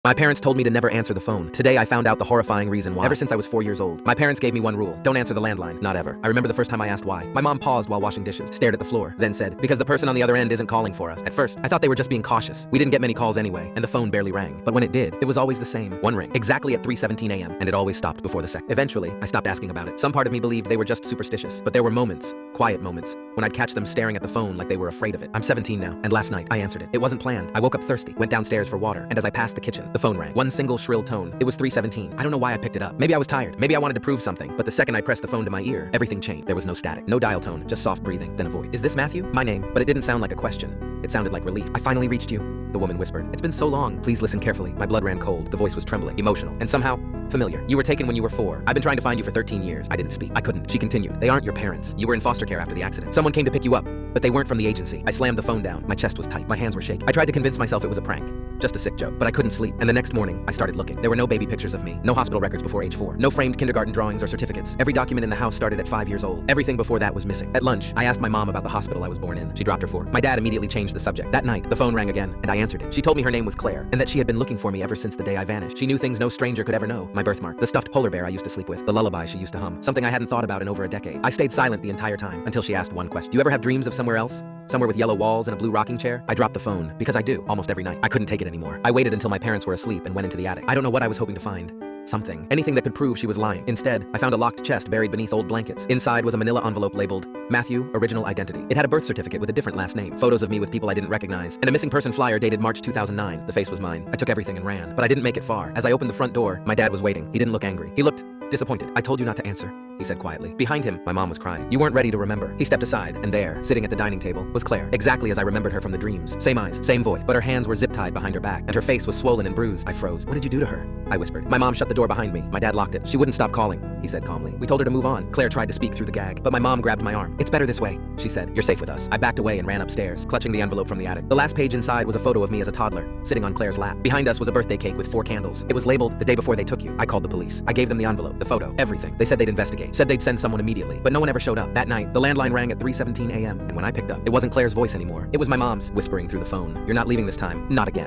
My parents told me to never answer the phone. Today I found out the horrifying reason why. Ever since I was 4 years old, my parents gave me one rule: don't answer the landline, not ever. I remember the first time I asked why. My mom paused while washing dishes, stared at the floor, then said, because the person on the other end isn't calling for us. At first, I thought they were just being cautious. We didn't get many calls anyway, and the phone barely rang. But when it did, it was always the same. One ring, exactly at 3:17 a.m., and it always stopped before the second. Eventually, I stopped asking about it. Some part of me believed they were just superstitious, but there were moments, quiet moments, when I'd catch them staring at the phone like they were afraid of it. I'm 17 now, and last night I answered it. It wasn't planned. I woke up thirsty, went downstairs for water, and as I passed the kitchen, the phone rang. One single shrill tone. It was 3:17. I don't know why I picked it up. Maybe I was tired. Maybe I wanted to prove something. But the second I pressed the phone to my ear, everything changed. There was no static, no dial tone, just soft breathing, then a voice. Is this Matthew? My name. But it didn't sound like a question. It sounded like relief. I finally reached you, the woman whispered. It's been so long. Please listen carefully. My blood ran cold. The voice was trembling, emotional, and somehow familiar. You were taken when you were 4. I've been trying to find you for 13 years. I didn't speak. I couldn't. She continued. They aren't your parents. You were in foster care after the accident. Someone came to pick you up, but they weren't from the agency. I slammed the phone down. My chest was tight. My hands were shaking. I tried to convince myself it was a prank. Just a sick joke. But I couldn't sleep. And the next morning, I started looking. There were no baby pictures of me. No hospital records before age 4. No framed kindergarten drawings or certificates. Every document in the house started at 5 years old. Everything before that was missing. At lunch, I asked my mom about the hospital I was born in. She dropped her fork. My dad immediately changed the subject. That night, the phone rang again, and I answered it. She told me her name was Claire, and that she had been looking for me ever since the day I vanished. She knew things no stranger could ever know. My birthmark, the stuffed polar bear I used to sleep with, the lullaby she used to hum, something I hadn't thought about in over a decade. I stayed silent the entire time, until she asked one question. Do you ever have dreams of somewhere else? Somewhere with yellow walls and a blue rocking chair? I dropped the phone, because I do, almost every night. I couldn't take it anymore. I waited until my parents were asleep and went into the attic. I don't know what I was hoping to find. Something. Anything that could prove she was lying. Instead, I found a locked chest buried beneath old blankets. Inside was a manila envelope labeled Matthew, Original Identity. It had a birth certificate with a different last name, photos of me with people I didn't recognize, and a missing person flyer dated March 2009. The face was mine. I took everything and ran, but I didn't make it far. As I opened the front door, my dad was waiting. He didn't look angry. He looked disappointed. I told you not to answer, he said quietly. Behind him, my mom was crying. You weren't ready to remember. He stepped aside, and there, sitting at the dining table, was Claire, exactly as I remembered her from the dreams. Same eyes, same voice, but her hands were zip-tied behind her back, and her face was swollen and bruised. I froze. What did you do to her? I whispered. My mom shut the door behind me. My dad locked it. She wouldn't stop calling, he said calmly. We told her to move on. Claire tried to speak through the gag, but my mom grabbed my arm. It's better this way, she said. You're safe with us. I backed away and ran upstairs, clutching the envelope from the attic. The last page inside was a photo of me as a toddler, sitting on Claire's lap. Behind us was a birthday cake with 4 candles. It was labeled, the day before they took you. I called the police. I gave them the envelope, the photo, everything. They said they'd investigate. Said they'd send someone immediately, but no one ever showed up. That night, the landline rang at 3:17 a.m., and when I picked up, it wasn't Claire's voice anymore. It was my mom's, whispering through the phone. You're not leaving this time. Not again.